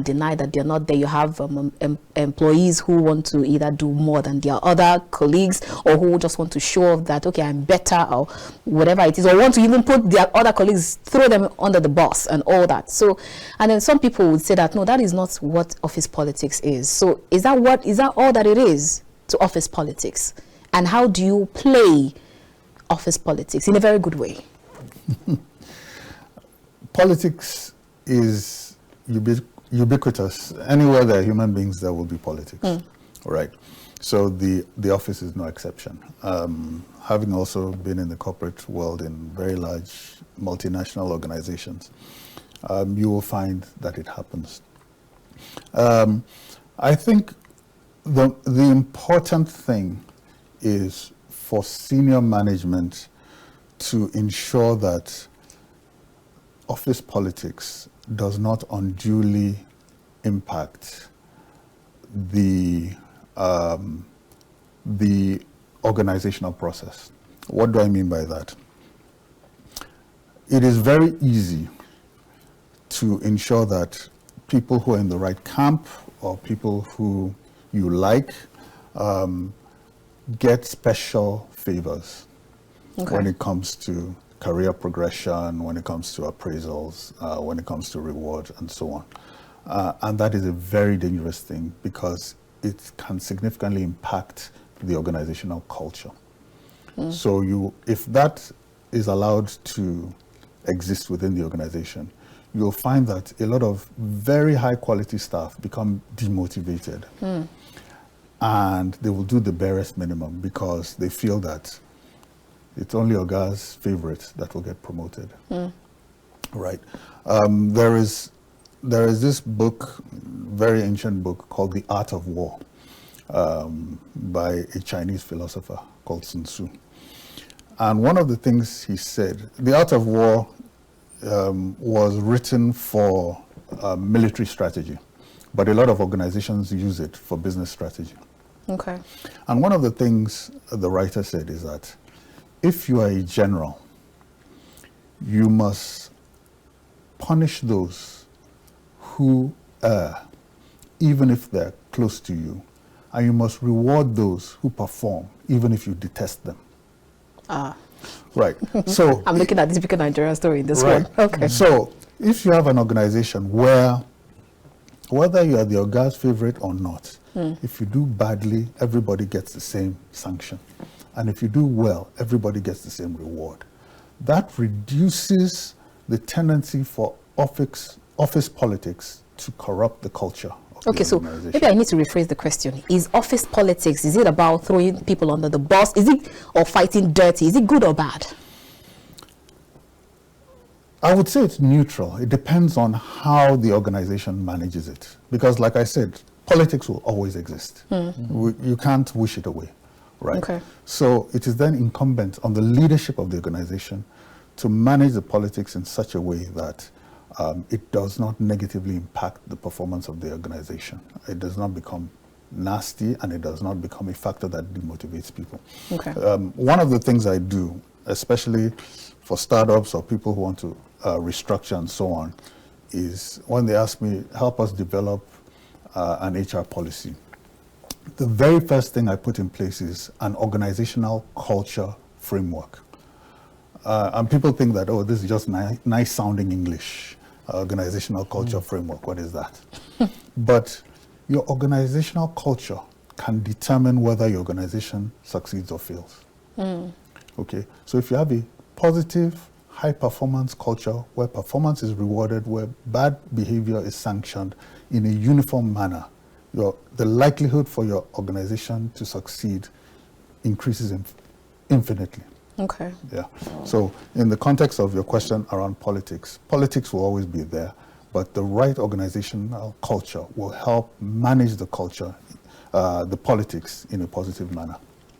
deny that they're not there. You have employees who want to either do more than their other colleagues, or who just want to show off that, okay, I'm better, or whatever it is, or want to even put their other colleagues, throw them under the bus and all that. So, and then some people would say that, no, that is not what office politics is. So is that all that it is to office politics? And how do you play office politics in a very good way? Politics is ubiquitous. Anywhere there are human beings, there will be politics. Right? So the office is no exception. Having also been in the corporate world in very large multinational organizations, you will find that it happens. I think the important thing is for senior management to ensure that office politics does not unduly impact the organizational process. What do I mean by that? It is very easy to ensure that people who are in the right camp or people who you like get special favors when it comes to career progression, when it comes to appraisals, when it comes to rewards, and so on. And that is a very dangerous thing because it can significantly impact the organizational culture. So if that is allowed to exist within the organization, you'll find that a lot of very high quality staff become demotivated. And they will do the barest minimum because they feel that it's only Oga's favorite that will get promoted. Right. There is this book, very ancient book called The Art of War, by a Chinese philosopher called Sun Tzu. And one of the things he said, The Art of War was written for military strategy, but a lot of organizations use it for business strategy. Okay. And one of the things the writer said is that if you are a general, you must punish those who err, even if they're close to you, and you must reward those who perform, even if you detest them. Right. So I'm looking at this typical Nigerian story in this one. Okay. So if you have an organization where, whether you are the Oga's favorite or not, if you do badly, everybody gets the same sanction. And if you do well, everybody gets the same reward. That reduces the tendency for office politics to corrupt the culture of the so organization. maybe I need to rephrase the question. Is office politics, is it about throwing people under the bus? Is it, or fighting dirty? Is it good or bad? I would say it's neutral. It depends on how the organization manages it. Because like I said, politics will always exist. You can't wish it away, right? Okay. So it is then incumbent on the leadership of the organization to manage the politics in such a way that it does not negatively impact the performance of the organization. It does not become nasty, and it does not become a factor that demotivates people. Okay. One of the things I do, especially for startups or people who want to restructure and so on, is when they ask me, help us develop an HR policy. The very first thing I put in place is an organizational culture framework. And people think that, oh, this is just nice sounding English. Organizational culture framework, what is that? But your organizational culture can determine whether your organization succeeds or fails. Okay, so if you have a positive, high performance culture where performance is rewarded, where bad behavior is sanctioned in a uniform manner, the likelihood for your organization to succeed increases infinitely. Okay. Yeah. So in the context of your question around politics will always be there, but the right organizational culture will help manage the culture, the politics in a positive manner.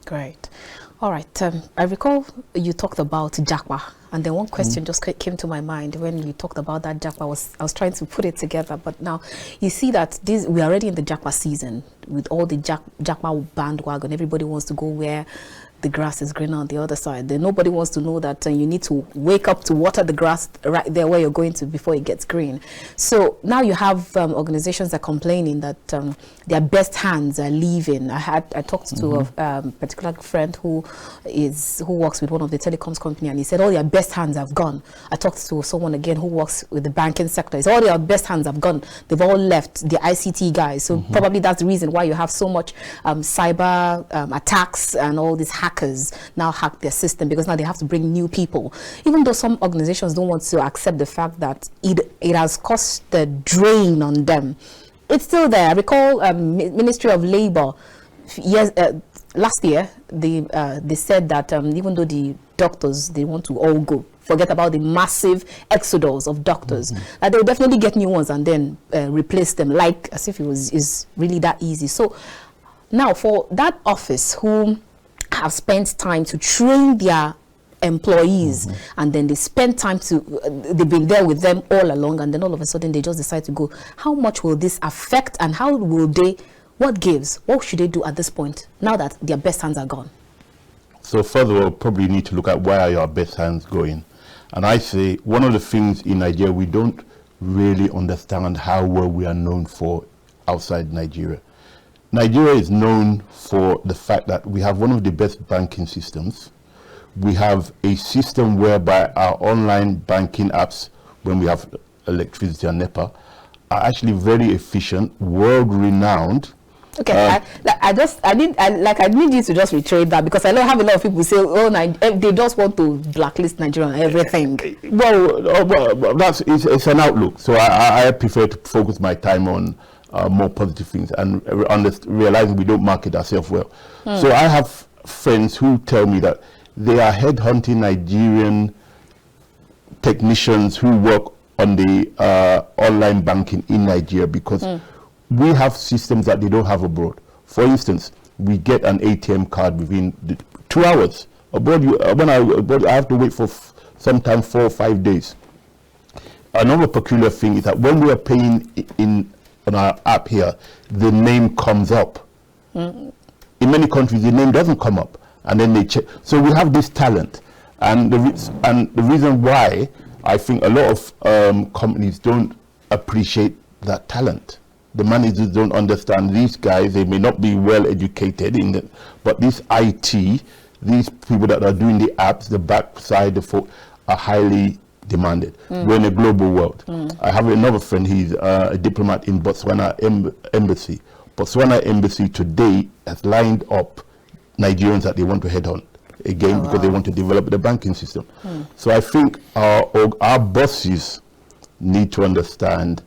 Great. All right. I recall you talked about Japa, and then one question just came to my mind when you talked about that Japa. I was trying to put it together, but now you see that we're already in the Japa season with all the Japa bandwagon. Everybody wants to go where the grass is greener on the other side. Then nobody wants to know that you need to wake up to water the grass right there where you're going to before it gets green. So now you have organizations that are complaining that their best hands are leaving. I talked to a particular friend who works with one of the telecoms company, and he said all their best hands have gone. I talked to someone again who works with the banking sector. He said all their best hands have gone. They've all left, the ICT guys. So probably that's the reason why you have so much cyber attacks, and all these hackers now hack their system, because now they have to bring new people. Even though some organizations don't want to accept the fact that it has caused the drain on them, it's still there. I recall Ministry of Labor last year, they said that even though the doctors, they want to all go, forget about the massive exodus of doctors, that they'll definitely get new ones and then replace them, like as if is really that easy. So now for that office who have spent time to train their employees, and then they spend time they've been there with them all along, and then all of a sudden they just decide to go. How much will this affect, and how will what should they do at this point now that their best hands are gone? So first of all, probably need to look at where are your best hands going. And I say one of the things in Nigeria, we don't really understand how well we are known for outside Nigeria. Nigeria is known for the fact that we have one of the best banking systems. We have a system whereby our online banking apps, when we have electricity and NEPA, are actually very efficient, world-renowned. Okay, I need you to just reiterate that, because I know have a lot of people say, oh, they just want to blacklist Nigeria and everything. Well, it's an outlook. So I prefer to focus my time on more positive things and realizing we don't market ourselves well. So I have friends who tell me that they are headhunting Nigerian technicians who work on the online banking in Nigeria, because we have systems that they don't have abroad. For instance, we get an ATM card within 2 hours. Abroad, I have to wait for sometimes 4 or 5 days. Another peculiar thing is that when we are paying on our app here, the name comes up. In many countries, the name doesn't come up, and then they check. So we have this talent, and the reason why I think a lot of companies don't appreciate that talent. The managers don't understand these guys. They may not be well educated in it, but this IT, these people that are doing the apps, the backside, the folk, are highly demanded. We're in a global world. I have another friend, he's a diplomat in Botswana embassy. Botswana embassy today has lined up Nigerians that they want to head on again, because they want to develop the banking system. So I think our bosses need to understand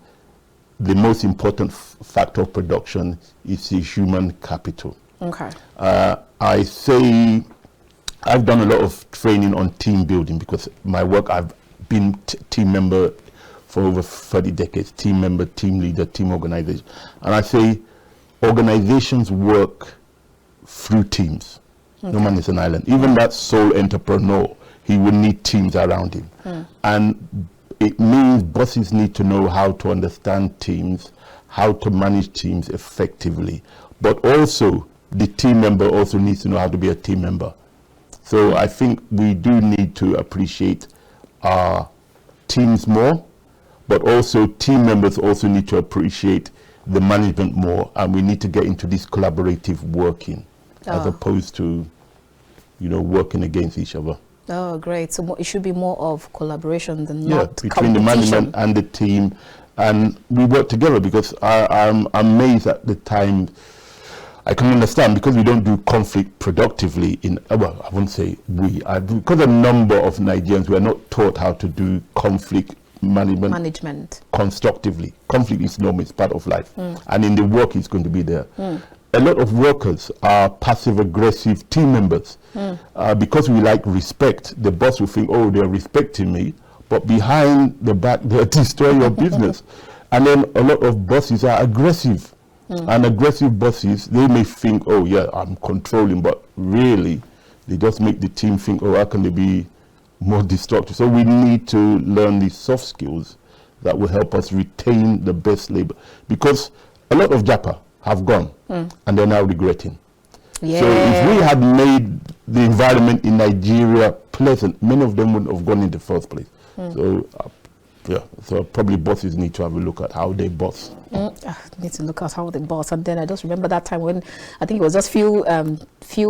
the most important factor of production is the human capital. Okay. I say I've done a lot of training on team building, because my work, I've been team member for over 30 decades, team member, team leader, team organization. And I say organizations work through teams. No man is an island. Even that sole entrepreneur, he will need teams around him. And it means bosses need to know how to understand teams, how to manage teams effectively, but also the team member also needs to know how to be a team member. So I think we do need to appreciate our teams more, but also team members also need to appreciate the management more, and we need to get into this collaborative working as opposed to, you know, working against each other. Oh, great. So it should be more of collaboration than not between the management and the team, and we work together, because I'm amazed at the time. I can understand, because we don't do conflict productively in, well, I wouldn't say we, because a number of Nigerians were not taught how to do conflict management constructively. Conflict is normal, it's part of life, and in the work it's going to be there. A lot of workers are passive-aggressive team members. Because we like respect, the boss will think, oh, they're respecting me, but behind the back, they're destroying your business. And then a lot of bosses are aggressive. And aggressive bosses, they may think, oh, yeah, I'm controlling, but really, they just make the team think, oh, how can they be more destructive? So we need to learn these soft skills that will help us retain the best labor. Because a lot of Japa have gone, and they're now regretting. Yeah. So if we had made the environment in Nigeria pleasant, many of them wouldn't have gone in the first place. So, so probably bosses need to have a look at how they boss. Need to look at how they boss. And then I just remember that time when, I think it was just few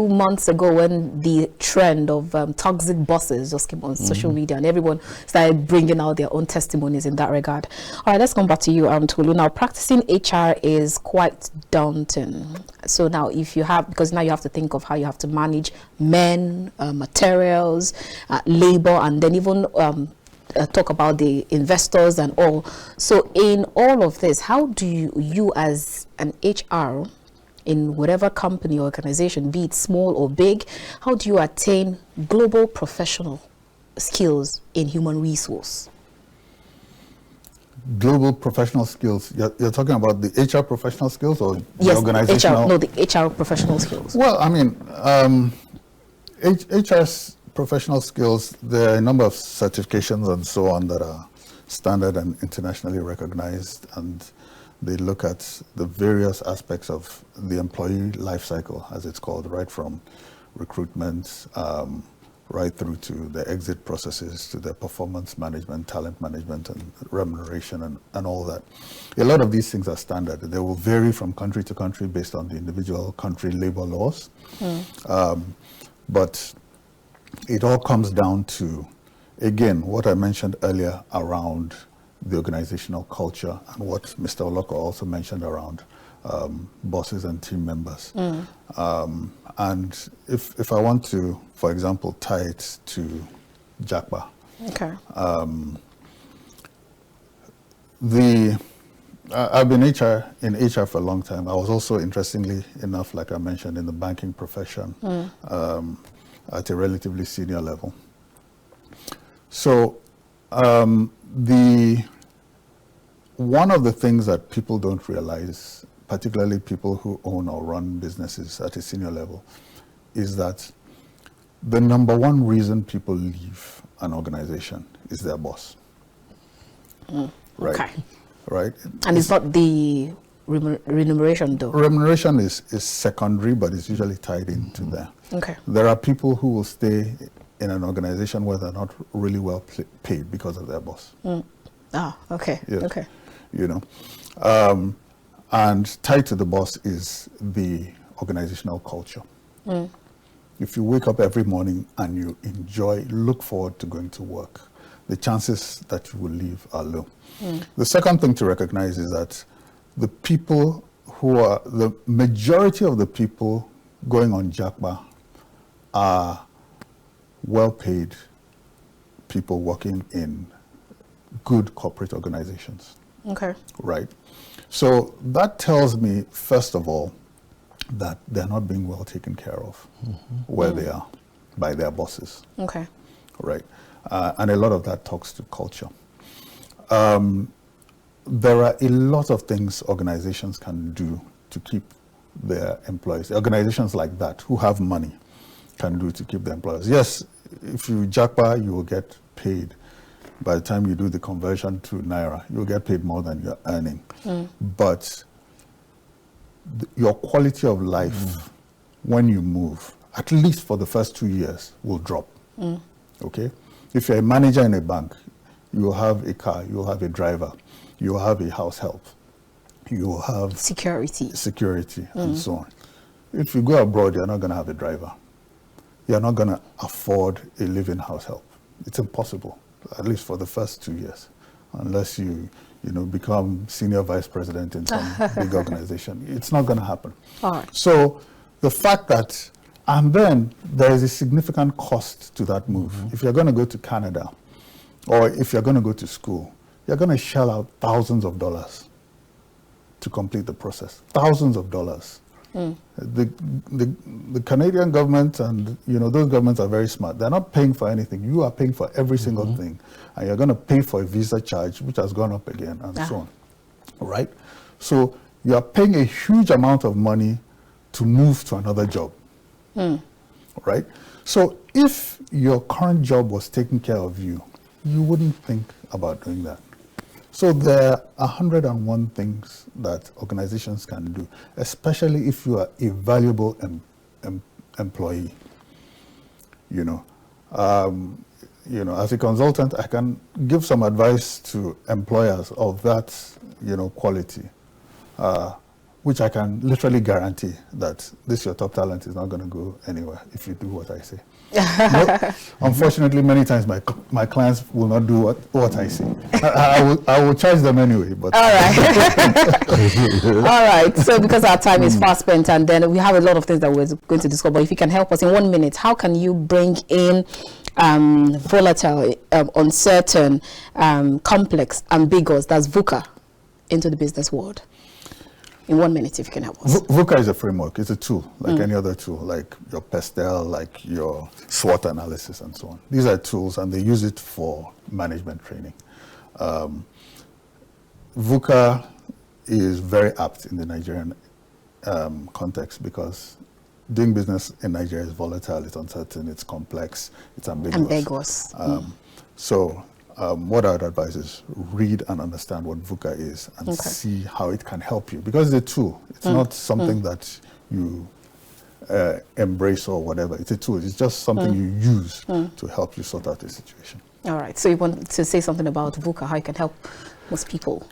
months ago, when the trend of toxic bosses just came on social media, and everyone started bringing out their own testimonies in that regard. All right, let's come back to you, Tolu. Now, practicing HR is quite daunting. So now, if you have, because now you have to think of how you have to manage men, materials, labor, and then even talk about the investors and all. So in all of this, how do you as an HR in whatever company or organization, be it small or big, how do you attain global professional skills in human resource? Global professional skills, you're talking about the HR professional skills, or the organizational? No, the HR professional skills. Well, I mean, HR's professional skills, there are a number of certifications and so on that are standard and internationally recognized, and they look at the various aspects of the employee life cycle, as it's called, right from recruitment, right through to the exit processes, to the performance management, talent management, and remuneration, and all that. A lot of these things are standard. They will vary from country to country based on the individual country labor laws. But it all comes down to, again, what I mentioned earlier around the organizational culture, and what Mr. Oloko also mentioned around bosses and team members. And if I want to, for example, tie it to Japa. Okay. I've been in HR for a long time. I was also, interestingly enough, like I mentioned, in the banking profession. At a relatively senior level. So one of the things that people don't realize, particularly people who own or run businesses at a senior level, is that the number one reason people leave an organization is their boss. Right? Okay. Right? And it's not the remuneration, though? Remuneration is secondary, but it's usually tied into there. Okay. There are people who will stay in an organization where they're not really well paid because of their boss. Okay. Yes. Okay. You know, and tied to the boss is the organizational culture. If you wake up every morning and you look forward to going to work, the chances that you will leave are low. The second thing to recognize is that the majority of the people going on Japa are well-paid people working in good corporate organizations. Okay. Right. So that tells me, first of all, that they're not being well taken care of where they are by their bosses. Okay. Right. And a lot of that talks to culture. There are a lot of things organizations can do to keep their employees. Organizations like that who have money can do to keep their employees. Yes, if you Japa, you will get paid by the time you do the conversion to Naira, you'll get paid more than you're earning. But your quality of life when you move, at least for the first 2 years, will drop. Okay? If you're a manager in a bank, you'll have a car, you'll have a driver, you'll have a house help, you'll have security and so on. If you go abroad, you're not going to have a driver. You're not going to afford a living house help. It's impossible, at least for the first 2 years, unless you become senior vice president in some big organization. It's not going to happen. All right. So the fact that, and then there is a significant cost to that move. If you're going to go to Canada, or if you're going to go to school, you're going to shell out thousands of dollars to complete the process. Thousands of dollars. The Canadian government and those governments are very smart. They're not paying for anything. You are paying for every single thing, and you're going to pay for a visa charge, which has gone up again, and so on. Right? So you are paying a huge amount of money to move to another job. Right? So if your current job was taking care of you, you wouldn't think about doing that. So there are 101 things that organizations can do, especially if you are a valuable employee. As a consultant, I can give some advice to employers of that, quality, which I can literally guarantee that your top talent is not going to go anywhere if you do what I say. Unfortunately, many times my clients will not do what I say. I will charge them anyway. But all right. All right. So because our time is fast spent, and then we have a lot of things that we're going to discuss. But if you can help us in 1 minute, how can you bring in volatile, uncertain, complex, ambiguous, that's VUCA, into the business world? In 1 minute, if you can help us. VUCA is a framework. It's a tool, like any other tool, like your PESTEL, like your SWOT analysis, and so on. These are tools, and they use it for management training. VUCA is very apt in the Nigerian context because doing business in Nigeria is volatile, it's uncertain, it's complex, it's ambiguous. What I would advise is read and understand what VUCA is and see how it can help you. Because it's a tool. It's not something that you embrace or whatever. It's a tool. It's just something you use to help you sort out the situation. All right. So you want to say something about VUCA, how it can help most people?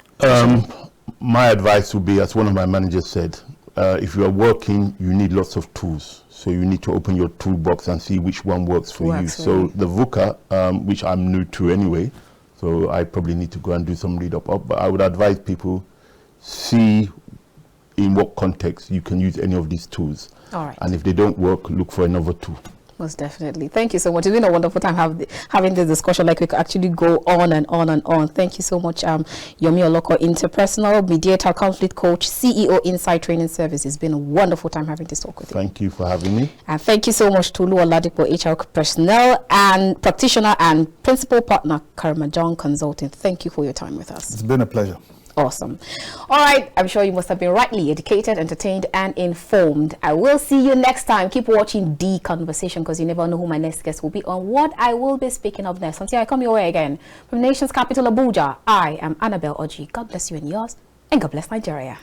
My advice would be, as one of my managers said, if you are working, you need lots of tools. So you need to open your toolbox and see which one works for you. So the VUCA, which I'm new to anyway, so I probably need to go and do some read up. But I would advise people, see in what context you can use any of these tools. All right. And if they don't work, look for another tool. Most definitely. Thank you so much. It's been a wonderful time having this discussion. Like, we could actually go on and on and on. Thank you so much, Yomi Oloko, Interpersonal, Mediator, Conflict Coach, CEO, Insight Training Service. It's been a wonderful time having this talk with you. Thank you for having me. And thank you so much, Tolu, Oladipo, HR Personnel, and Practitioner and Principal Partner, Karmajon Consulting. Thank you for your time with us. It's been a pleasure. Awesome. All right. I'm sure you must have been rightly educated, entertained, and informed. I will see you next time. Keep watching The Conversation, because you never know who my next guest will be on what I will be speaking of next. Until I come your way again, from the nation's capital, Abuja, I am Annabel Orji. God bless you and yours, and God bless Nigeria.